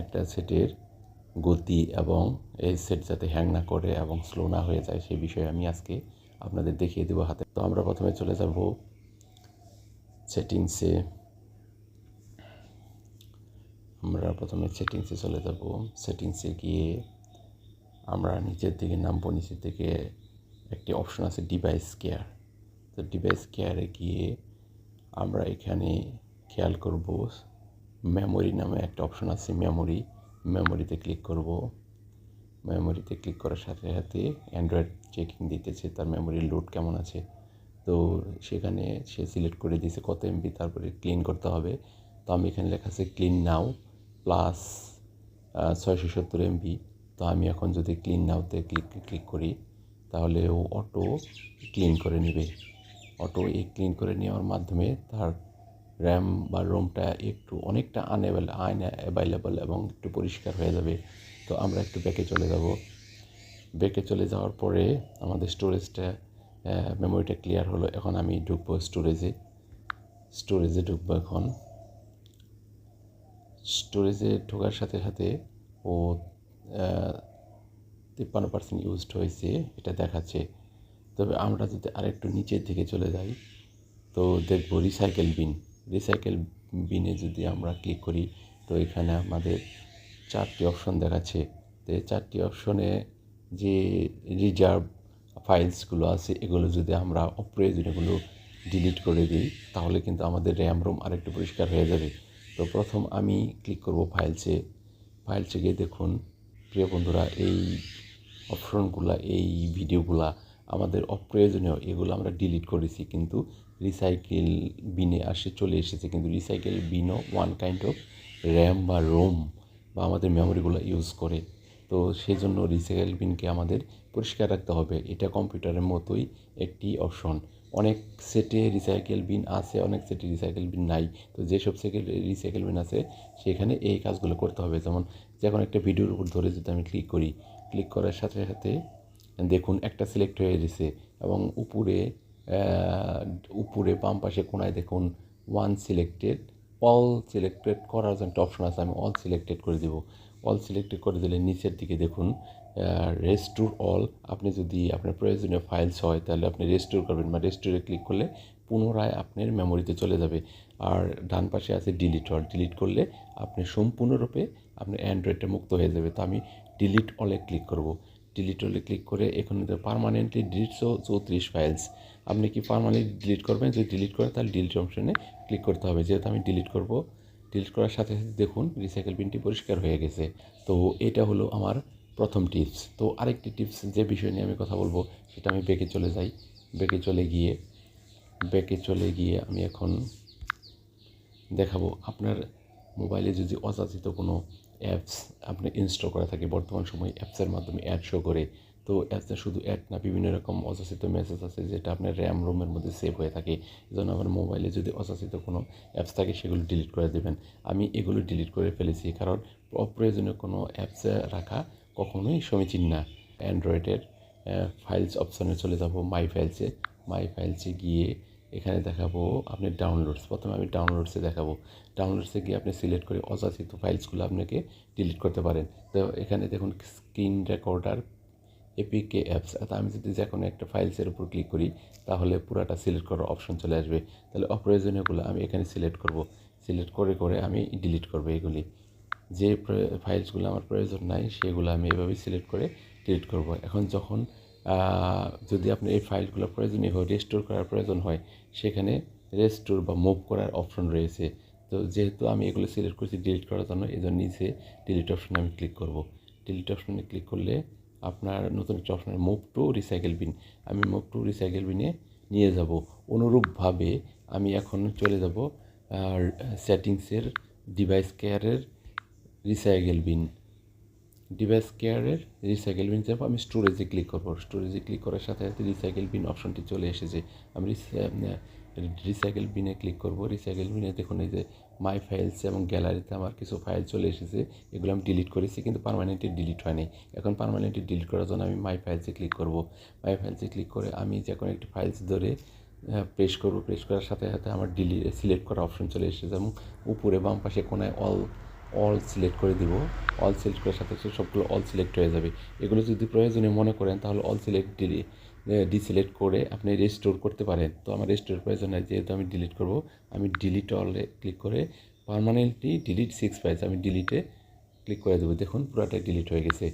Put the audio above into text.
একটা সেটের গতি এবং এই সেট যাতে হ্যাং না করে এবং স্লো না হয়ে যায় সেই বিষয়ে আমি আজকে আপনাদের দেখিয়ে দেবো হাতে। তো আমরা প্রথমে চলে যাব সেটিংসে। চলে যাব। সেটিংসে গিয়ে আমরা নিচের দিকে নামবো। নিচের দিকে একটি অপশন আছে ডিভাইস কেয়ার। তো ডিভাইস কেয়ারে গিয়ে আমরা এখানে খেয়াল করব মেমোরি নামে একটা অপশন আছে। মেমোরিতে ক্লিক করব। মেমোরিতে ক্লিক করার সাথে সাথে অ্যান্ড্রয়েড চেকিং দিতেছে তার মেমোরির লোড কেমন আছে। তো সেখানে সে সিলেক্ট করে দিয়েছে কত এমবি, তারপরে ক্লিন করতে হবে। তো আমি এখানে লেখা আছে ক্লিন নাও প্লাস 670 এমবি। তো আমি এখন যদি ক্লিন নাওতে ক্লিক করি তাহলে ও অটো ক্লিন করে নেবে। ক্লিন করে নেওয়ার মাধ্যমে তার র্যাম বা রোমটা অনেকটা আনঅ্যাভেলেবল এবং একটু পরিষ্কার হয়ে যাবে। তো আমরা একটু ব্যাকে চলে যাওয়ার পরে আমাদের মেমোরিটা ক্লিয়ার হলো। এখন আমি ঢুকবো স্টোরেজে ঢুকবো। এখন স্টোরেজে ঢোকার সাথে সাথে ও 53% ইউজড হয়েছে এটা দেখাচ্ছে। তবে আমরা যদি আরেকটু নিচের দিকে চলে যাই তো দেখব রিসাইকেল বিনে যদি আমরা ক্লিক করি তো এখানে আমাদের 4টি অপশন দেখাচ্ছে। তো এই 4টি অপশনে যে রিজার্ভ ফাইলসগুলো আছে এগুলো যদি আমরা অপ্রয়োজনীয়গুলো ডিলিট করে দিই তাহলে কিন্তু আমাদের র্যাম রোম আরেকটু পরিষ্কার হয়ে যাবে। তো প্রথম আমি ক্লিক করব ফাইলসে গিয়ে দেখুন প্রিয় বন্ধুরা, এই অপশনগুলা এই ভিডিওগুলা আমাদের অপ্রয়োজনীয়, এগুলো আমরা ডিলিট করেছি কিন্তু রিসাইকেল বিনে চলে এসেছে। কিন্তু রিসাইকেল বিনও ওয়ান কাইন্ড অফ র্যাম বা রোম বা আমাদের মেমোরিগুলো ইউজ করে। তো সেই জন্য রিসাইকেল বিনকে আমাদের পরিষ্কার রাখতে হবে। এটা কম্পিউটারের মতোই একটি অপশন। অনেক সেটে রিসাইকেল বিন আছে, অনেক সেটে রিসাইকেল বিন নাই। তো যেসব রিসাইকেল বিন আছে সেখানে এই কাজগুলো করতে হবে। যে কোনো একটা ভিডিওর উপর ধরে যদি আমি ক্লিক করার সাথে সাথে দেখুন একটা সিলেক্ট হয়ে গেছে এবং উপরে বাম পাশে কোনায় দেখুন অল সিলেক্টেড করার জন্য একটা অপশন আছে। আমি অল সিলেক্টেড করে দেব। অল সিলেক্টেড করে দিলে নিচের দিকে দেখুন রেস্টোর অল। আপনি যদি আপনার প্রয়োজনীয় ফাইলস হয় তাহলে আপনি রেস্টোর করবেন বা রেস্টোরে ক্লিক করলে পুনরায় আপনার মেমোরিতে চলে যাবে। আর ডান পাশে আছে ডিলিট করলে আপনি সম্পূর্ণরূপে আপনার অ্যান্ড্রয়েডটা মুক্ত হয়ে যাবে। তো আমি ডিলিট অলে ক্লিক করব। ডিলিট অলে ক্লিক করে এখানে পার্মানেন্টলি ডিলিট 34 ফাইলস। আপনি কি পার্মানেন্টলি ডিলিট করবেন? যদি ডিলিট করেন তাহলে ডিলিট অপশনে ক্লিক করতে হবে। যেহেতু আমি ডিলিট করব, ডিলিট করার সাথে সাথে দেখুন রিসাইকেল বিনটি পরিষ্কার হয়ে গেছে। তো এটা হলো আমার প্রথম টিপস। তো আরেকটি টিপস যে বিষয় নিয়ে আমি কথা বলবো সেটা আমি ব্যাকে চলে যাই। ব্যাকে চলে গিয়ে আমি এখন দেখাবো আপনার মোবাইলে যদি অযাচিত কোনো অ্যাপস আপনি ইনস্টল করা থাকে। বর্তমান সময়ে অ্যাপসের মাধ্যমে অ্যাড শো করে। তো অ্যাপসে শুধু অ্যাড না, বিভিন্ন রকম অযাচিত মেসেজ আছে যেটা আপনার র্যাম রোমের মধ্যে সেভ হয়ে থাকে। এজন্য আমার মোবাইলে যদি অযাচিত কোনো অ্যাপস থাকে সেগুলো ডিলিট করে দেবেন। আমি এগুলো ডিলিট করে ফেলেছি, কারণ অপ্রয়োজনীয় কোনো অ্যাপসে রাখা কখনোই সমীচীন না। অ্যান্ড্রয়েডের ফাইলস অপশনে চলে যাব। মাই ফাইলসে গিয়ে এখানে দেখাবো আপনি ডাউনলোডস। প্রথমে আমি ডাউনলোডসে দেখাবো। ডাউনলোডসে গিয়ে আপনি সিলেক্ট করে অযাচিত ফাইলসগুলো আপনাকে ডিলিট করতে পারেন। তো এখানে দেখুন স্ক্রিন রেকর্ডার এপিকে অ্যাপস। আমি যদি যে কোনো একটা ফাইলসের উপর ক্লিক করি তাহলে পুরাটা সিলেক্ট করার অপশন চলে আসবে। তাহলে অপ্রয়োজনীয়গুলো আমি এখানে সিলেক্ট করে আমি ডিলিট করবো এগুলি। যে ফাইলসগুলো আমার প্রয়োজন নাই সেগুলো আমি এভাবেই সিলেক্ট করে ডিলিট করব। এখন যদি আপনি এই ফাইলগুলো প্রয়োজনীয় হয়, রেস্টোর করার প্রয়োজন হয়, সেখানে রেস্টোর বা মুভ করার অপশন রয়েছে। তো যেহেতু আমি এগুলো সিলেক্ট করেছি ডিলিট করার জন্য, এই জন্য নিচে ডিলিট অপশনে আমি ক্লিক করব। ডিলিট অপশনে ক্লিক করলে আপনার নতুন একটা option move to recycle bin. আমি মুভ টু রিসাইকেল বিনে নিয়ে যাব। অনুরূপভাবে আমি এখন চলে যাব সেটিংসের ডিভাইস কেয়ারের রিসাইকেল বিন যাব। আমি স্টোরেজে ক্লিক করব। স্টোরেজে ক্লিক করার সাথে সাথে রিসাইকেল বিন অপশনটি চলে এসেছে। আমি রিসাইকেল বিনে ক্লিক করব। রিসাইকেল বিনে দেখুন এই যে মাই ফাইলস এবং গ্যালারিতে আমার কিছু ফাইল চলে এসেছে। এগুলো আমি ডিলিট করেছি কিন্তু পার্মানেন্টলি ডিলিট হয়নি। এখন পার্মানেন্টলি ডিলিট করার জন্য আমি মাই ফাইলসে ক্লিক করব। মাই ফাইলসে ক্লিক করে আমি যে কোনো একটি ফাইলস ধরে প্রেস করার সাথে সাথে আমার সিলেক্ট করা অপশন চলে এসেছে এবং উপরে বাম পাশে কোনায় অল সিলেক্ট করে দিব। অল সিলেক্ট করার সাথে সাথে সবগুলো অল সিলেক্ট হয়ে যাবে। এগুলো যদি প্রয়োজনীয় মনে করেন তাহলে অল সিলেক্ট ডিসিলেক্ট করে আপনি রেস্টোর করতে পারেন। তো আমার রেস্টোর প্রয়োজন নাই, যেহেতু আমি ডিলিট করব, আমি ডিলিট অলে ক্লিক করে পার্মানেন্টলি ডিলিট 6 ফাইলস আমি ডিলিটে ক্লিক করে দেবো। দেখুন পুরোটাই ডিলিট হয়ে গেছে।